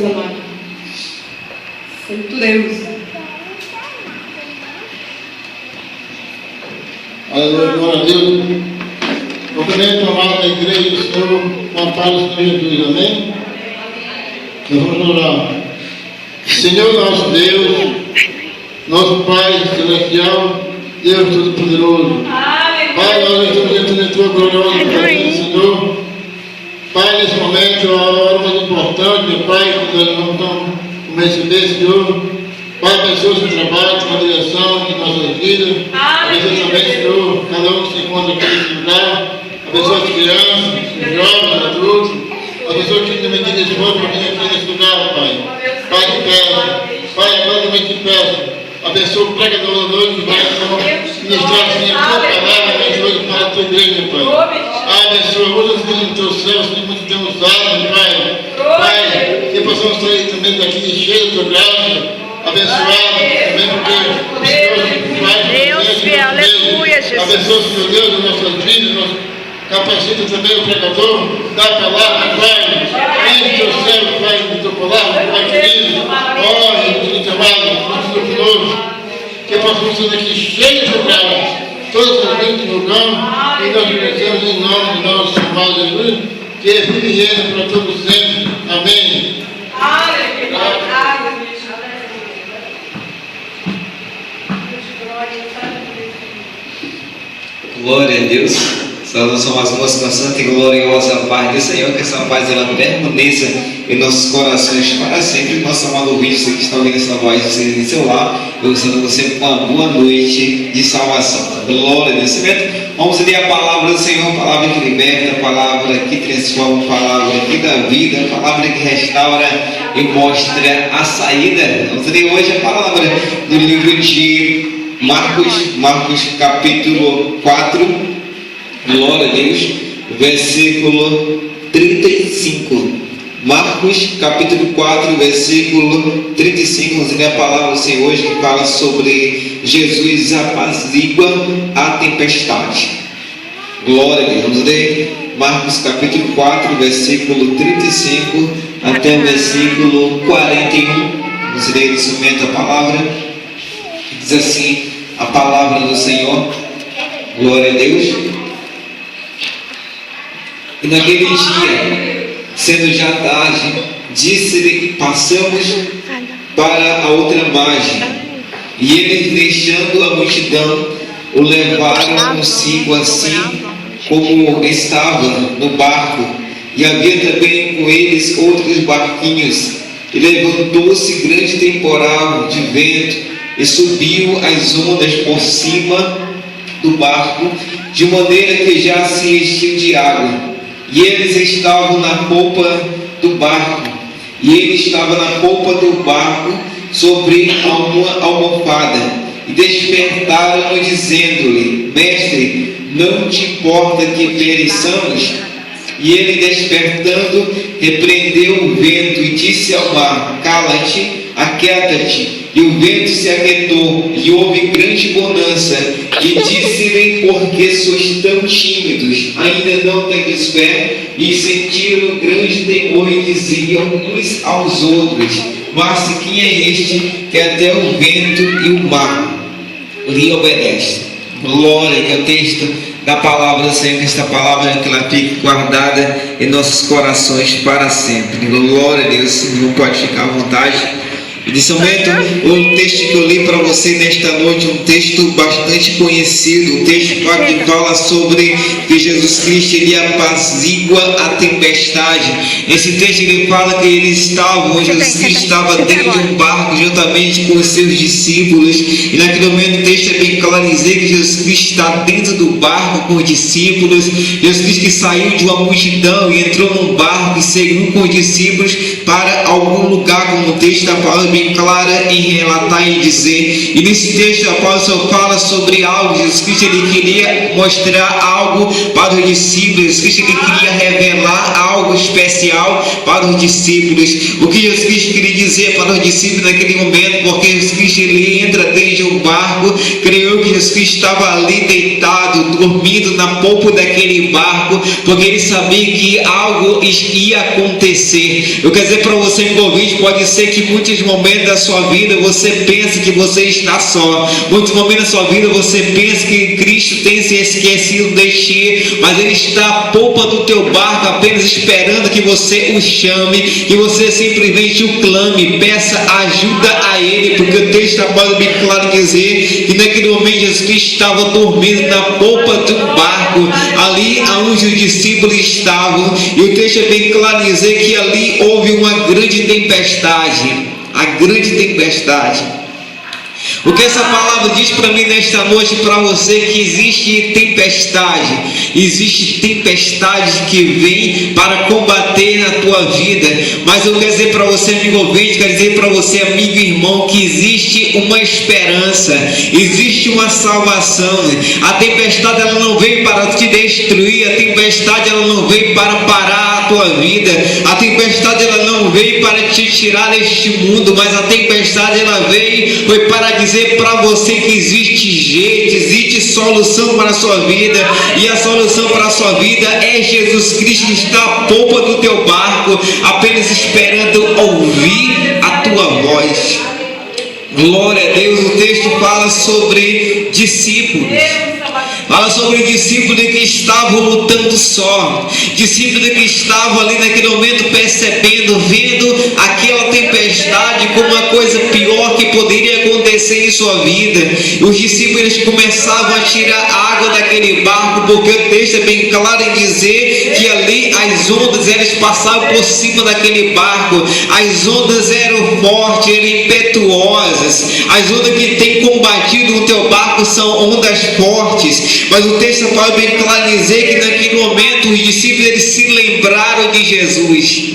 amado. Santo Deus. Aleluia, glória a Deus. Cumprimento a amada igreja do Senhor com a paz do Senhor Jesus, amém? Nós vamos orar. Senhor nosso Deus, nosso Pai Celestial, Deus Todo-Poderoso, Pai, nós estamos diante da Tua gloriosa presença, Senhor. Pai, nesse momento é uma hora muito importante, Pai, que nós vamos receber, Senhor. Pai, abençoa o seu trabalho, com a direção de nossas vidas. Abençoa também, Senhor, cada um que se encontra aqui nesse lugar. Abençoa as crianças, os jovens, adultos. Abençoa quem também tem esforço para vir aqui nesse lugar, Pai. Pai, te peço. Pai, agora também te peço. Abençoa o pregador da noite que vai ministrar assim a tua palavra, abençoa para a tua igreja, Pai. Abençoa, usa os filhos do teu céu, Senhor, muito bem usado, Pai. Pai, que possamos sair também daqui cheio da tua graça, abençoado também, porque o Senhor faz Deus, aleluia, Jesus. Abençoa, Senhor Deus, as nossas vidas, capacita também o pregador, dá a palavra, Pai. Enche o teu céu, Pai, do teu palavra, Pai querido. Ó, Jesus amado, muito conosco, que possamos sair daqui cheio de graça, todas as vezes do lugar, e nós agradecemos em nome de nosso amado Jesus, que é vive e reina para todos sempre. Amém. Glória a Deus. Saudação mais uma santa e gloriosa paz do Senhor, que essa paz ela permaneça em nossos corações para sempre. Nosso amado ouvinte, você que está ouvindo essa voz, você em seu lar, eu saúdo você com uma boa noite de salvação. Glória a Deus. Vamos ler a palavra do Senhor, a palavra que liberta, a palavra que transforma, a palavra que dá vida, a palavra que restaura e mostra a saída. Vamos ler hoje a palavra do livro de Marcos capítulo 4. Glória a Deus, versículo 35. Marcos capítulo 4, versículo 35. Vamos ler a palavra do Senhor hoje que fala sobre Jesus apazigua a tempestade. Glória a Deus. Vamos ler Marcos capítulo 4, versículo 35 até o versículo 41. Vamos ler nesse momento a palavra. Diz assim a palavra do Senhor. Glória a Deus. E naquele dia, sendo já tarde, disse-lhe: passamos para a outra margem. E eles, deixando a multidão, o levaram consigo assim como estava no barco. E havia também com eles outros barquinhos. E levantou-se grande temporal de vento, e subiu as ondas por cima do barco, de maneira que já se encheu de água. E eles estavam na polpa do barco, e ele estava na polpa do barco sobre uma almofada. E despertaram-no, dizendo-lhe: Mestre, não te importa que pereçamos? E ele, despertando, repreendeu o vento e disse ao mar: Cala-te, aquieta-te. E o vento se aquietou, e houve grande bonança. E disse-lhe: por que sois tão tímidos? Ainda não tendes fé? E sentiram grande temor e diziam uns aos outros: mas quem é este que até o vento e o mar lhe obedecem? Glória, que é o texto da palavra do Senhor, que esta palavra que ela fique guardada em nossos corações para sempre. Glória a Deus. Não pode ficar à vontade. Nesse momento, o texto que eu li para você nesta noite, um texto bastante conhecido, um texto que fala sobre que Jesus Cristo ele apazigua a tempestade. Esse texto ele fala que Jesus Cristo estava dentro de um barco juntamente com os seus discípulos, e naquele momento o texto é bem claro dizer que Jesus Cristo está dentro do barco com os discípulos. Jesus Cristo que saiu de uma multidão e entrou num barco e seguiu com os discípulos para algum lugar, como o texto da palavra bem clara em relatar e dizer. E nesse texto o apóstolo fala sobre algo. Jesus Cristo ele queria mostrar algo para os discípulos. Jesus Cristo ele queria revelar algo especial para os discípulos. O que Jesus Cristo queria dizer para os discípulos naquele momento, porque Jesus Cristo ele entra dentro de um barco, creio que Jesus Cristo estava ali deitado, dormindo na polpa daquele barco, porque ele sabia que algo ia acontecer. Eu quero dizer dizer para você, amigo ouvinte, pode ser que em muitos momentos da sua vida você pense que você está só. Muitos momentos da sua vida você pensa que Cristo tem se esquecido de ti, mas Ele está à polpa do teu barco, apenas esperando que você o chame, que você simplesmente o clame, peça ajuda a Ele, porque o texto está bem claro dizer que naquele momento Jesus Cristo estava dormindo na polpa do barco, ali onde os discípulos estavam, e o texto é bem claro dizer que ali houve uma grande tempestade, a grande tempestade. O que essa palavra diz para mim nesta noite, para você, que existe tempestades que vêm para combater na tua vida, mas eu quero dizer para você, amigo ouvinte, quero dizer para você, amigo e irmão, que existe uma esperança, existe uma salvação. A tempestade ela não veio para te destruir, a tempestade ela não veio para parar a tua vida, a tempestade ela não veio para te tirar deste mundo, mas a tempestade ela veio foi para dizer para você que existe jeito, existe solução para a sua vida, e a solução para a sua vida é Jesus Cristo, que está à polpa do teu barco, apenas esperando ouvir a tua voz. Glória a Deus. O texto fala sobre discípulos. Fala sobre discípulos que estavam lutando só, discípulos que estavam ali naquele momento percebendo, vendo aquela tempestade como uma coisa pior que poderia acontecer em sua vida. Os discípulos começavam a tirar água daquele barco, porque o texto é bem claro em dizer que ali as ondas elas passavam por cima daquele barco, as ondas eram fortes, eram impetuosas, as ondas que têm combatido o teu barco são ondas fortes. Mas o texto pode bem claro dizer que naquele momento os discípulos eles se lembraram de Jesus.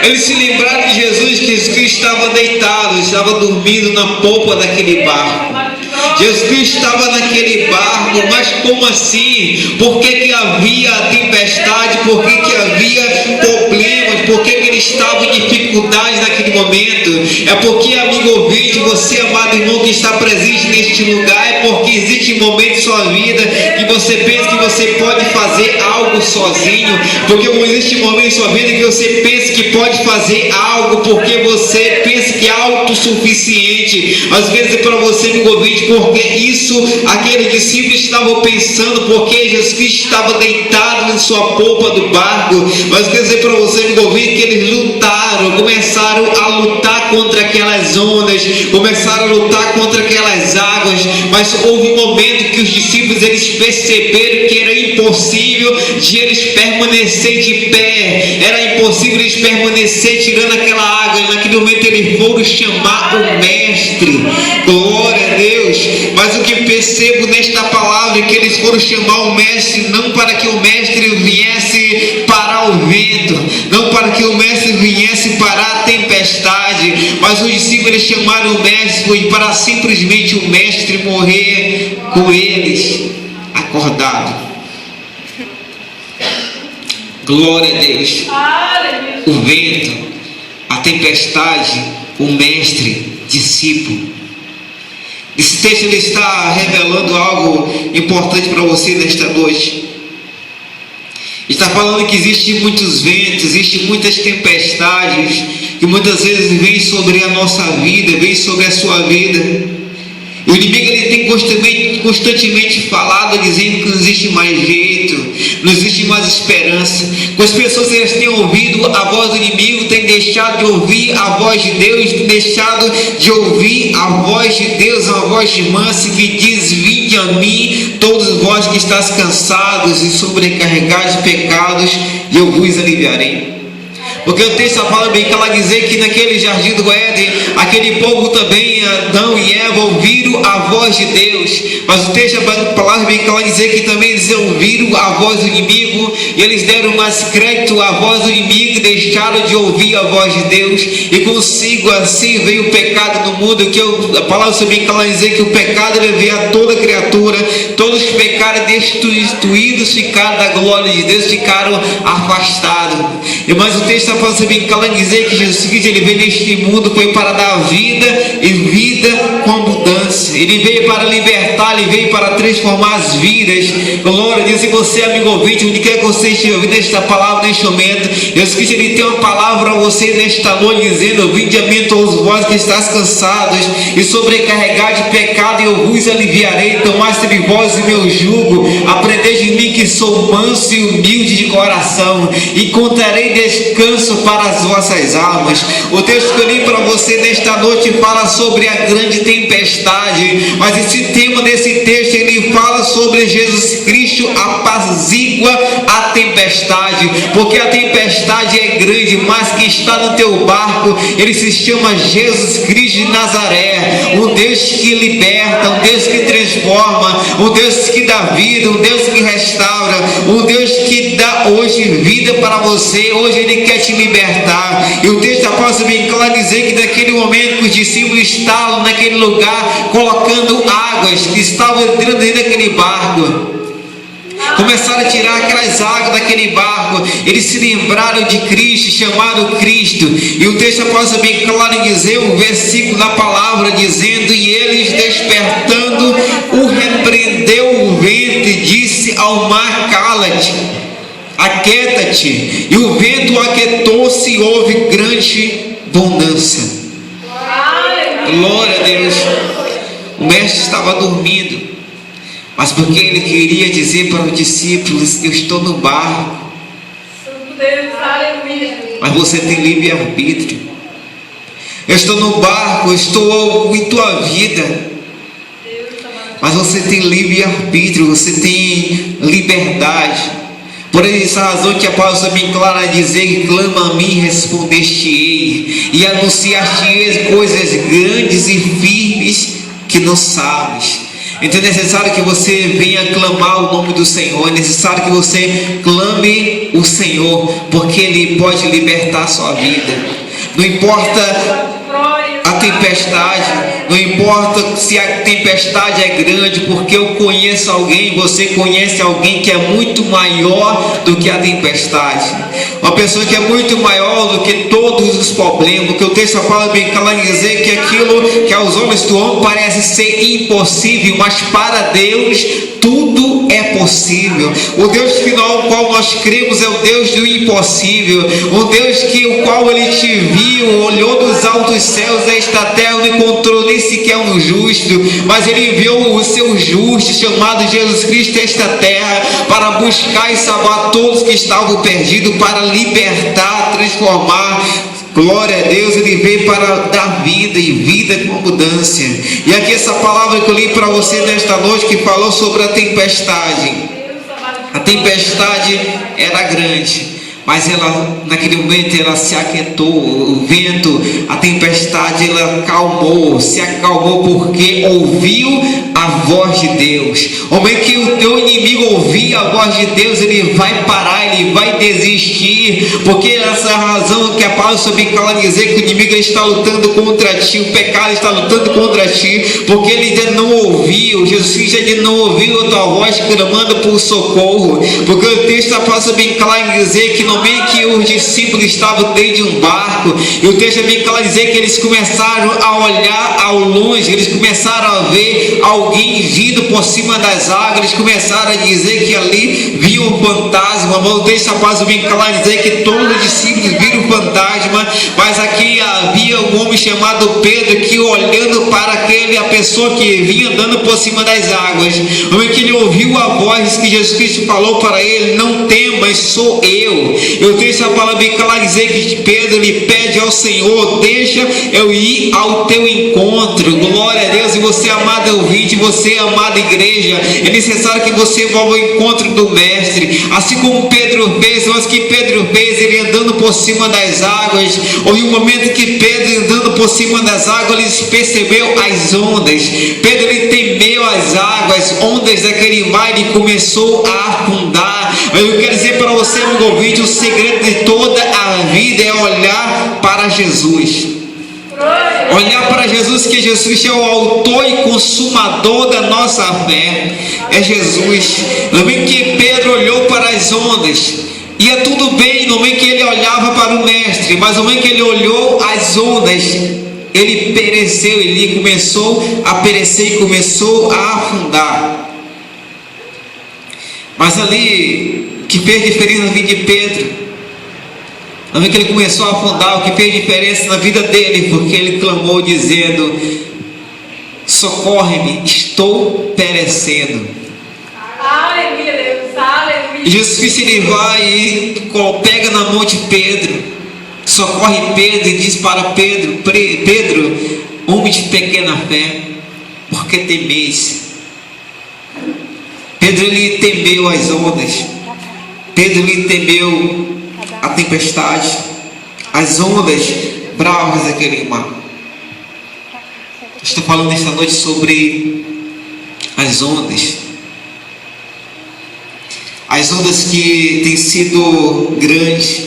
Eles se lembraram de Jesus, que Jesus Cristo estava deitado, estava dormindo na polpa daquele barco. Jesus Cristo estava naquele barco, mas como assim? Por que havia tempestade? Por que havia problemas? Por que ele estava em dificuldade naquele momento? É porque, amigo ouvinte, você, amado irmão que está presente neste lugar, é porque existe momentos em sua vida que você pensa que você pode fazer algo sozinho, porque existe momentos em sua vida que você pensa que pode fazer algo, porque você pensa que é autossuficiente. Às vezes para você, amigo ouvinte, porque isso, aqueles discípulos estavam pensando, porque Jesus Cristo estava deitado em sua polpa do barco. Mas quer dizer para você, amigo ouvinte, que eles lutaram, começaram a lutar contra aquelas ondas, começaram a lutar contra aquelas águas, mas houve um momento que os discípulos eles perceberam que era impossível de eles permanecer de pé, era impossível eles permanecer tirando aquela água, e naquele momento eles foram chamar o mestre. Glória a Deus. Mas o que percebo nesta palavra é que eles foram chamar o mestre não para que o mestre viesse parar o vento, não para que o mestre viesse parar a tempestade, mas os discípulos chamaram o mestre para simplesmente o mestre morrer com eles acordado. Glória a Deus. O vento, a tempestade, o mestre, discípulo. Esse texto ele está revelando algo importante para você nesta noite. Está falando que existem muitos ventos, existem muitas tempestades que muitas vezes vêm sobre a nossa vida, vêm sobre a sua vida. E o inimigo ele tem constantemente falado, dizendo que não existe mais jeito, não existe mais esperança. Com as pessoas elas têm ouvido a voz do inimigo, têm deixado de ouvir a voz de Deus, têm deixado de ouvir a voz de Deus, uma voz de manso que diz: vinde a mim, todos vós que estáis cansados e sobrecarregados de pecados, e eu vos aliviarei. Porque o texto fala bem que ela dizer que naquele jardim do Éden, aquele povo também, Adão e Eva, ouviram a voz de Deus. Mas o texto fala bem que ela dizer que também eles ouviram a voz do inimigo, e eles deram mais crédito à voz do inimigo e deixaram de ouvir a voz de Deus. E consigo assim veio o pecado no mundo, que a palavra também que ela dizer que o pecado ele veio a toda criatura, todos que pecaram destituídos ficaram da glória de Deus, ficaram afastados. Mas o texto apóstolo também cala dizer que Jesus Cristo ele veio neste mundo foi para dar vida e vida com abundância. Ele veio para libertar, ele veio para transformar as vidas. Glória a Deus. E você, amigo ouvinte, onde quer que você esteja ouvindo esta palavra neste momento, Jesus Cristo ele tem uma palavra a você nesta noite dizendo: vinde a mim todos vós que estáis cansados e sobrecarregados de pecado, e eu vos aliviarei. Tomai sobre vós o meu jugo, aprendei de mim que sou manso e humilde de coração, e encontrarei descanso para as vossas almas. O texto que eu li para você nesta noite fala sobre a grande tempestade, mas esse tema desse texto ele fala sobre Jesus Cristo apazigua a tempestade, porque a tempestade é grande, mas quem está no teu barco, ele se chama Jesus Cristo de Nazaré, um Deus que liberta, um Deus que transforma, um Deus que dá vida, um Deus que restaura, um Deus que dá hoje vida para você. Hoje ele quer te libertar. E o texto apóstolo bem claro dizer que naquele momento que os discípulos estavam naquele lugar colocando águas que estavam entrando dentro daquele barco, começaram a tirar aquelas águas daquele barco. Eles se lembraram de Cristo, chamaram Cristo. E o texto apóstolo bem claro dizer um versículo da palavra dizendo: e eles despertando o repreendeu o vento e disse ao mar: cala-te, aquieta-te. E o vento aquietou-se e houve grande bonança. Glória a Deus. O mestre estava dormindo, mas porque ele queria dizer para os discípulos: eu estou no barco, mas você tem livre-arbítrio. Eu estou no barco, eu estou em tua vida, mas você tem livre-arbítrio, você tem liberdade. Por essa razão que a palavra bem clara dizer: clama a mim, respondeste-ei, e anunciaste-ei coisas grandes e firmes que não sabes. Então é necessário que você venha clamar o nome do Senhor, é necessário que você clame o Senhor, porque Ele pode libertar a sua vida. Não importa a tempestade, não importa se a tempestade é grande, porque eu conheço alguém, você conhece alguém que é muito maior do que a tempestade, uma pessoa que é muito maior do que todos os problemas, porque o texto fala bem claro em dizer que aquilo que aos olhos do homem parece ser impossível, mas para Deus tudo é possível. O Deus final ao qual nós cremos é o Deus do impossível, o Deus que o qual Ele te viu, olhou dos altos céus esta terra, não encontrou nem sequer um justo, mas Ele enviou o seu justo chamado Jesus Cristo a esta terra para buscar e salvar todos que estavam perdidos, para libertar, transformar. Glória a Deus. Ele veio para dar vida e vida com abundância. E aqui essa palavra que eu li para você nesta noite, que falou sobre a tempestade. A tempestade era grande, mas ela, naquele momento, ela se aquietou. O vento, a tempestade, ela acalmou, se acalmou porque ouviu a voz de Deus. O momento que o teu inimigo ouvir a voz de Deus, ele vai parar, ele vai desistir, porque essa razão que a palavra sobre cala dizer que o inimigo está lutando contra ti, o pecado está lutando contra ti, porque ele ainda não ouviu, Jesus Cristo ainda não ouviu a tua voz clamando por socorro, porque o texto da palavra bem claro em dizer que no momento que os discípulos estavam dentro de um barco, e o texto é bem claro dizer que eles começaram a olhar ao longe, eles começaram a ver alguém vindo por cima das águas, eles começaram a dizer que ali viam um fantasma. O texto após bem claro dizer que todos os discípulos viram um fantasma, mas aqui havia um homem chamado Pedro que, olhando para a pessoa que vinha andando por cima das águas, o momento que ele ouviu a voz que Jesus Cristo falou para ele: não temas, sou eu. Eu tenho essa palavra bem clara dizer que Pedro lhe pede ao Senhor: deixa eu ir ao teu encontro. Glória a Deus. E você, amado ouvinte, você, amada igreja, é necessário que você vá ao encontro do mestre, assim como Pedro fez. Mas que Pedro fez, ele andando por cima das águas, houve um momento que Pedro, andando por cima das águas, ele percebeu as ondas. Pedro, ele temeu as águas, ondas daquele mar, ele começou a afundar. Eu quero dizer para você, amigo ouvinte, o segredo de toda a vida é olhar para Jesus. Olhar para Jesus, que Jesus é o autor e consumador da nossa fé. É Jesus. Também que Pedro olhou para as ondas, ia tudo bem no momento que ele olhava para o mestre, mas no momento que ele olhou as ondas, ele pereceu, ele começou a perecer e começou a afundar. Mas ali, o que fez diferença na vida de Pedro, no momento que ele começou a afundar, o que fez diferença na vida dele, porque ele clamou dizendo: socorre-me, estou perecendo. Aleluia, Deus, aleluia. E Jesus Cristo, ele vai e pega na mão de Pedro, socorre Pedro e diz para Pedro: Pedro, homem de pequena fé, por que temeis? Pedro, ele temeu as ondas. Pedro, ele temeu a tempestade, as ondas bravas daquele mar. Estou falando esta noite sobre as ondas. As ondas que têm sido grandes,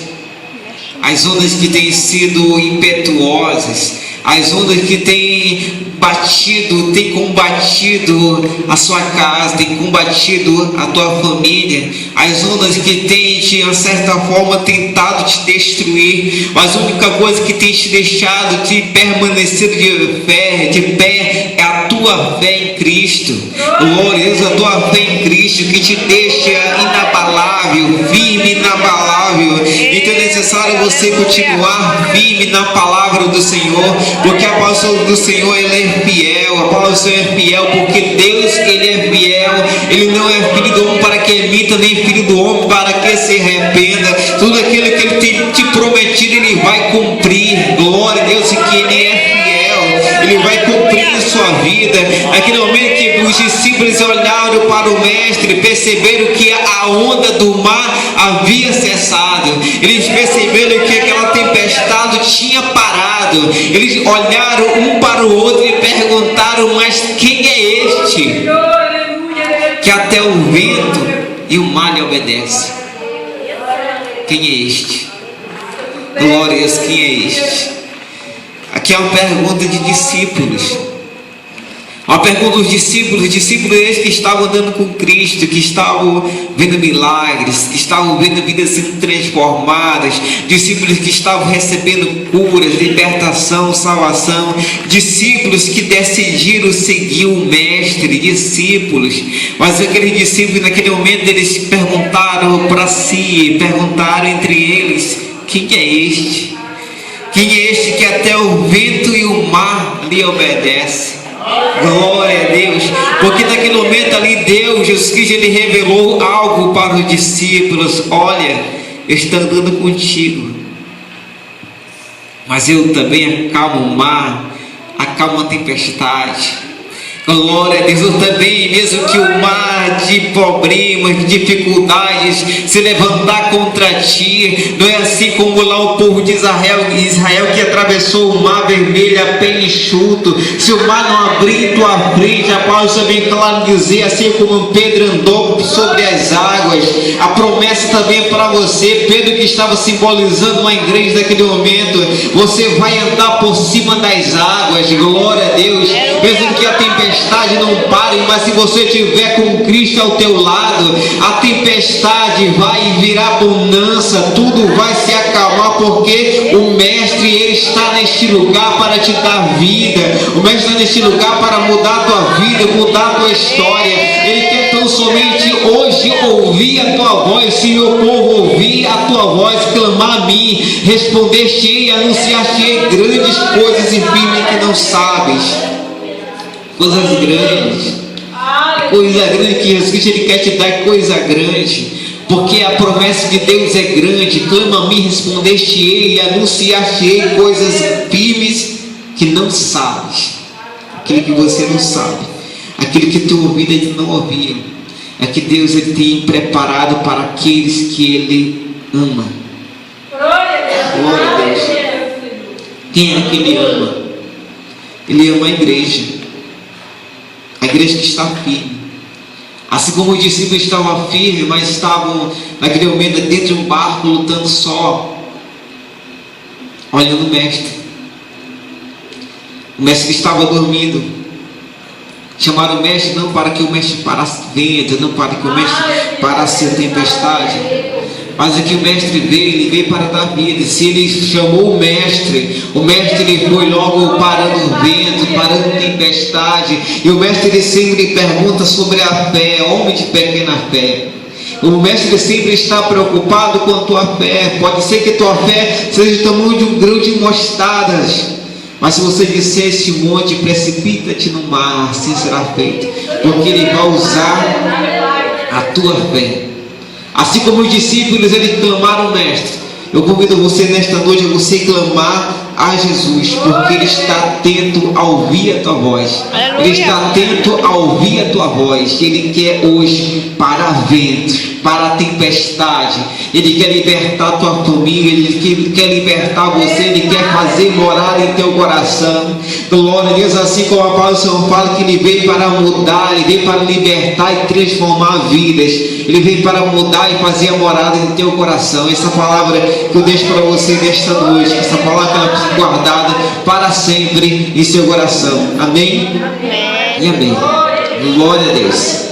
as ondas que têm sido impetuosas, as ondas que têm batido, têm combatido a sua casa, têm combatido a tua família, as ondas que têm, de uma certa forma, tentado te destruir, mas a única coisa que tem te deixado de permanecer de pé é a tua fé em Cristo. Glória a Deus, a tua fé em Cristo que te deixa inabalável, firme, inabalável. Então é necessário você continuar firme na palavra do Senhor, porque a palavra do Senhor, ela é fiel. A palavra do Senhor é fiel, porque Deus, ele é fiel. Ele não é filho do homem para que emita, nem filho do homem para que se arrependa. Tudo aquilo que ele tem te prometido, ele vai cumprir. Glória a Deus, que ele é fiel, ele vai cumprir em sua vida. Naquele momento que os discípulos olharam para o mestre, perceberam que a onda do mar havia cessado. Eles perceberam que aquela tempestade tinha parado. Eles olharam um para o outro e perguntaram: mas quem é este que até o vento e o mar lhe obedece? Quem é este? Glória a Deus, quem é este? Aqui é uma pergunta de discípulos. Uma pergunta dos discípulos esses que estavam andando com Cristo, que estavam vendo milagres, que estavam vendo vidas sendo transformadas, discípulos que estavam recebendo curas, libertação, salvação, discípulos que decidiram seguir o mestre, discípulos. Mas aqueles discípulos, naquele momento, eles perguntaram para si, perguntaram entre eles: quem é este? Quem é este que até o vento e o mar lhe obedecem? Glória a Deus, porque naquele momento ali Deus, Jesus Cristo, ele revelou algo para os discípulos: olha, eu estou andando contigo, mas eu também acalmo o mar, acalmo a tempestade. Glória a Deus, eu também, mesmo que o mar de problemas, de dificuldades se levantar contra ti, não é assim como lá o povo de Israel que atravessou o mar vermelho a pé enxuto. Se o mar não abrir em tua frente, a palavra também claro dizer, assim como Pedro andou sobre as águas, a promessa também é para você. Pedro, que estava simbolizando uma igreja naquele momento, você vai andar por cima das águas. Glória a Deus, mesmo que a tempestade não pare, mas se você estiver com Cristo ao teu lado, a tempestade vai virar bonança, tudo vai se acalmar, porque o mestre, ele está neste lugar para te dar vida. O mestre está neste lugar para mudar a tua vida, mudar a tua história. Ele quer tão somente hoje ouvir a tua voz. Se meu povo ouvir a tua voz, clamar a mim, responder-te-ei e anunciar-te-ei grandes coisas e firmes que não sabes. Coisas grandes, coisa grande que Jesus Cristo, ele quer te dar, coisa grande, porque a promessa de Deus é grande. Clama a mim, responder-te-ei e anunciar-te-ei coisas firmes que não sabes. Aquilo que você não sabe, aquilo que teu ouvido ainda não ouvia, é que Deus, ele tem preparado para aqueles que ele ama. Glória a Deus. Quem é que ele ama? Ele ama a igreja. A igreja que está firme. Assim como os discípulos estavam firmes, mas estavam naquele momento dentro de um barco, lutando só, olhando o mestre. O mestre estava dormindo. Chamaram o mestre não para que o mestre parasse o vento, não para que o mestre parasse a tempestade, Mas o que o mestre veio, ele veio para dar vida. Se ele chamou o mestre ele foi logo parando o vento, parando a tempestade. E o mestre ele sempre pergunta sobre a fé, homem de pequena fé. O mestre sempre está preocupado com a tua fé. Pode ser que tua fé seja do tamanho de um grão de mostardas, mas se você disser esse monte, precipita-te no mar, assim será feito, porque ele vai usar a tua fé. Assim como os discípulos, eles clamaram ao mestre. Eu convido você nesta noite a você clamar a Jesus, porque Ele está atento a ouvir a tua voz. Ele está atento a ouvir a tua voz. Ele quer hoje para ventos, para a tempestade. Ele quer libertar a tua família. Ele quer libertar você. Ele quer fazer morada em teu coração. Glória a Deus, assim como a palavra do Senhor fala que Ele veio para mudar, Ele veio para libertar e transformar vidas. Ele veio para mudar e fazer a morada em teu coração. Essa palavra que eu deixo para você nesta noite, essa palavra que ela fica guardada para sempre em seu coração. Amém? Amém. E amém. Glória a Deus.